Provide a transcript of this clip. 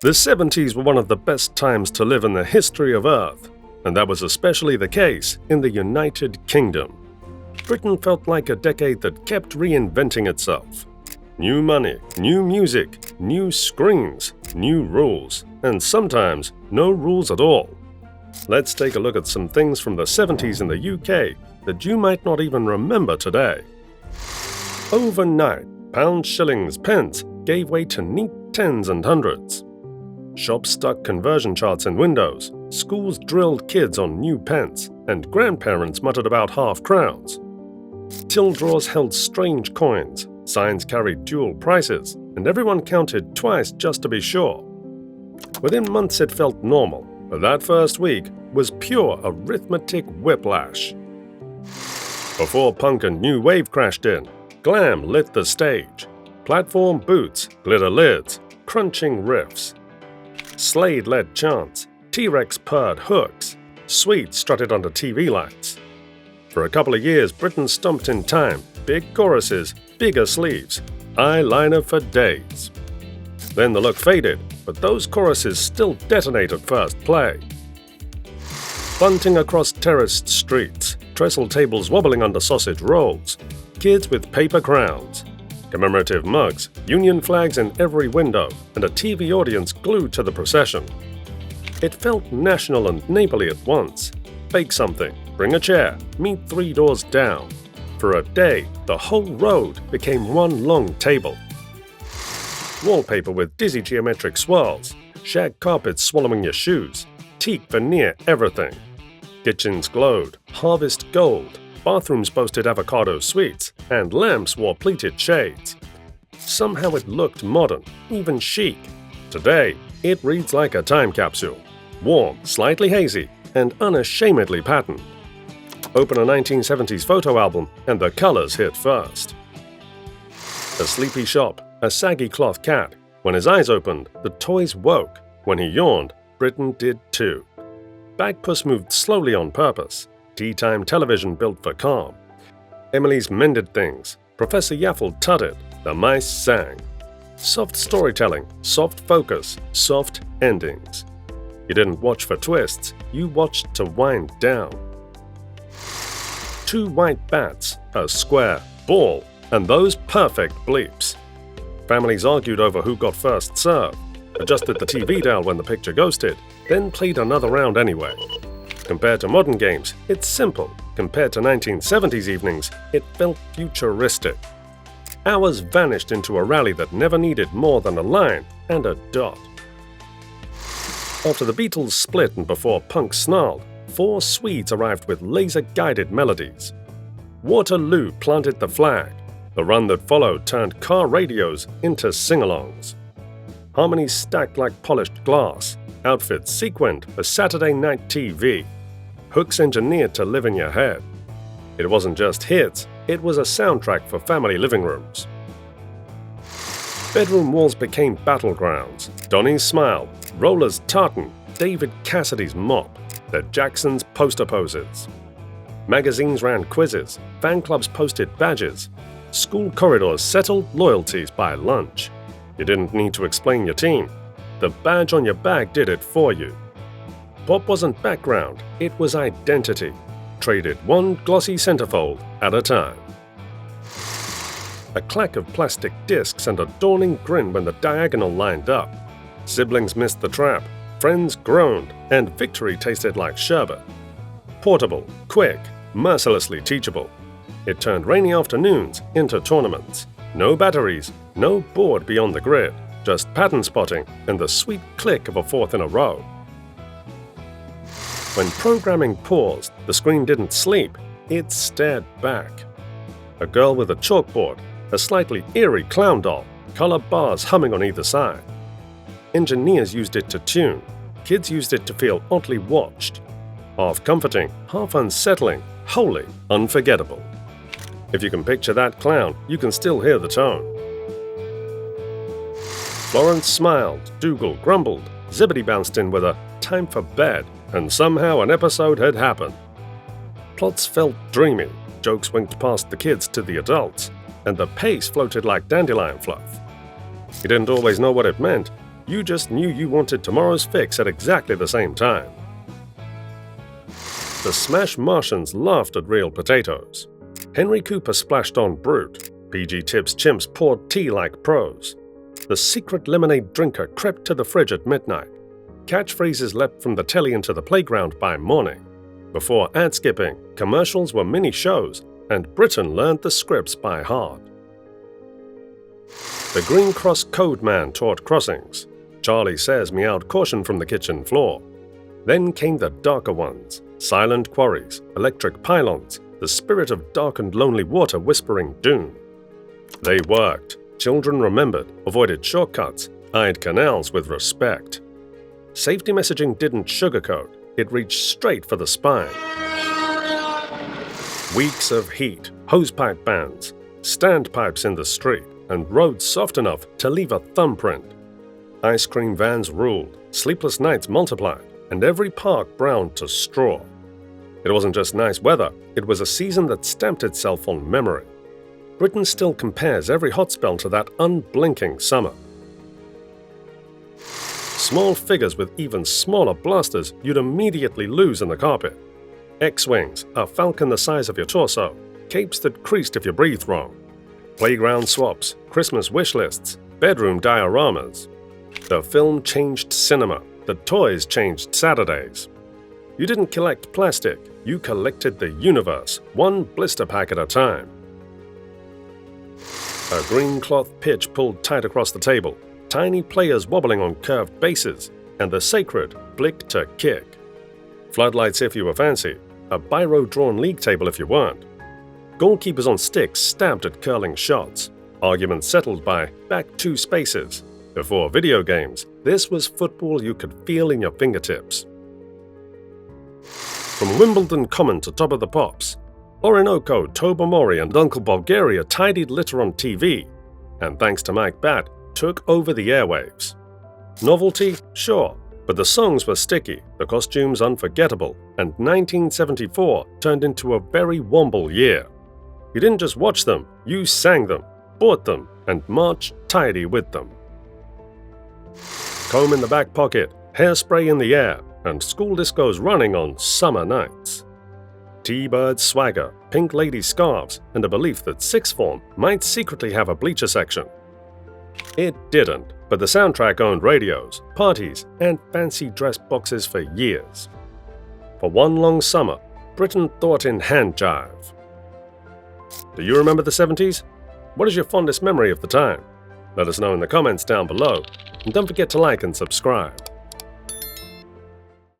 The 70s were one of the best times to live in the history of Earth, and that was especially the case in the United Kingdom. Britain felt like a decade that kept reinventing itself. New money, new music, new screens, new rules, and sometimes no rules at all. Let's take a look at some things from the 70s in the UK that you might not even remember today. Overnight, pounds, shillings, pence gave way to neat tens and hundreds. Shops stuck conversion charts in windows, schools drilled kids on new pence, and grandparents muttered about half-crowns. Till drawers held strange coins, signs carried dual prices, and everyone counted twice just to be sure. Within months it felt normal, but that first week was pure arithmetic whiplash. Before punk and new wave crashed in, glam lit the stage. Platform boots, glitter lids, crunching riffs. Slade led chants, T-Rex purred hooks, Sweet strutted under TV lights. For a couple of years, Britain stomped in time, big choruses, bigger sleeves, eyeliner for days. Then the look faded, but those choruses still detonate at first play. Bunting across terraced streets, trestle tables wobbling under sausage rolls, kids with paper crowns, commemorative mugs, Union flags in every window, and a TV audience glued to the procession. It felt national and neighborly at once. Bake something, bring a chair, meet 3 doors down. For a day, the whole road became one long table. Wallpaper with dizzy geometric swirls, shag carpets swallowing your shoes, teak veneer everything. Kitchens glowed, harvest gold, bathrooms boasted avocado sweets, and lamps wore pleated shades. Somehow it looked modern, even chic. Today, it reads like a time capsule. Warm, slightly hazy, and unashamedly patterned. Open a 1970s photo album, and the colors hit first. A sleepy shop, a saggy cloth cat. When his eyes opened, the toys woke. When he yawned, Britain did too. Bagpuss moved slowly on purpose. Tea-time television built for calm. Emily's mended things. Professor Yaffle tutted. The mice sang. Soft storytelling, soft focus, soft endings. You didn't watch for twists, you watched to wind down. 2 white bats, a square ball, and those perfect bleeps. Families argued over who got first serve, adjusted the TV dial when the picture ghosted, then played another round anyway. Compared to modern games, it's simple. Compared to 1970s evenings, it felt futuristic. Hours vanished into a rally that never needed more than a line and a dot. After the Beatles split and before punk snarled, 4 Swedes arrived with laser-guided melodies. Waterloo planted the flag. The run that followed turned car radios into sing-alongs. Harmonies stacked like polished glass. Outfits sequined for Saturday night TV. Hooks engineered to live in your head. It wasn't just hits, it was a soundtrack for family living rooms. Bedroom walls became battlegrounds. Donnie's smile, Roller's tartan, David Cassidy's mop, the Jacksons' poster poses. Magazines ran quizzes, fan clubs posted badges. School corridors settled loyalties by lunch. You didn't need to explain your team. The badge on your bag did it for you. Pop wasn't background, it was identity. Traded one glossy centerfold at a time. A clack of plastic discs and a dawning grin when the diagonal lined up. Siblings missed the trap, friends groaned, and victory tasted like sherbet. Portable, quick, mercilessly teachable. It turned rainy afternoons into tournaments. No batteries, no board beyond the grid, just pattern spotting and the sweet click of a fourth in a row. When programming paused, the screen didn't sleep, it stared back. A girl with a chalkboard, a slightly eerie clown doll, color bars humming on either side. Engineers used it to tune, kids used it to feel oddly watched. Half comforting, half unsettling, wholly unforgettable. If you can picture that clown, you can still hear the tone. Florence smiled, Dougal grumbled, Zibbity bounced in with a time for bed, and somehow an episode had happened. Plots felt dreamy, jokes winked past the kids to the adults, and the pace floated like dandelion fluff. You didn't always know what it meant, You just knew you wanted tomorrow's fix at exactly the same time. The Smash Martians laughed at real potatoes. Henry Cooper splashed on Brute. PG Tips chimps poured tea like pros. The secret lemonade drinker crept to the fridge at midnight. Catchphrases leapt from the telly into the playground by morning. Before ad skipping, commercials were mini shows, and Britain learned the scripts by heart. The Green Cross Code Man taught crossings. Charlie Says meowed caution from the kitchen floor. Then came the darker ones, silent quarries, electric pylons, the spirit of dark and lonely water whispering doom. They worked. Children remembered, avoided shortcuts, eyed canals with respect. Safety messaging didn't sugarcoat, it reached straight for the spine. Weeks of heat, hosepipe bans, standpipes in the street, and roads soft enough to leave a thumbprint. Ice cream vans ruled, sleepless nights multiplied, and every park browned to straw. It wasn't just nice weather, it was a season that stamped itself on memory. Britain still compares every hot spell to that unblinking summer. Small figures with even smaller blasters you'd immediately lose in the carpet. X-wings, a falcon the size of your torso, capes that creased if you breathed wrong. Playground swaps, Christmas wish lists, bedroom dioramas. The film changed cinema, the toys changed Saturdays. You didn't collect plastic, you collected the universe, one blister pack at a time. A green cloth pitch pulled tight across the table, tiny players wobbling on curved bases, and the sacred flick to kick. Floodlights if you were fancy, a biro-drawn league table if you weren't. Goalkeepers on sticks stabbed at curling shots, arguments settled by back two spaces. Before video games, this was football you could feel in your fingertips. From Wimbledon Common to Top of the Pops, Orinoco, Tobermory, and Uncle Bulgaria tidied litter on TV, and thanks to Mike Batt, took over the airwaves. Novelty? Sure, but the songs were sticky, the costumes unforgettable, and 1974 turned into a very Womble year. You didn't just watch them, you sang them, bought them, and marched tidy with them. Comb in the back pocket, hairspray in the air, and school discos running on summer nights. T-bird swagger, pink lady scarves, and a belief that sixth form might secretly have a bleacher section. It didn't, but the soundtrack owned radios, parties, and fancy dress boxes for years. For one long summer, Britain thought in hand jive. Do you remember the 70s? What is your fondest memory of the time? Let us know in the comments down below, and don't forget to like and subscribe.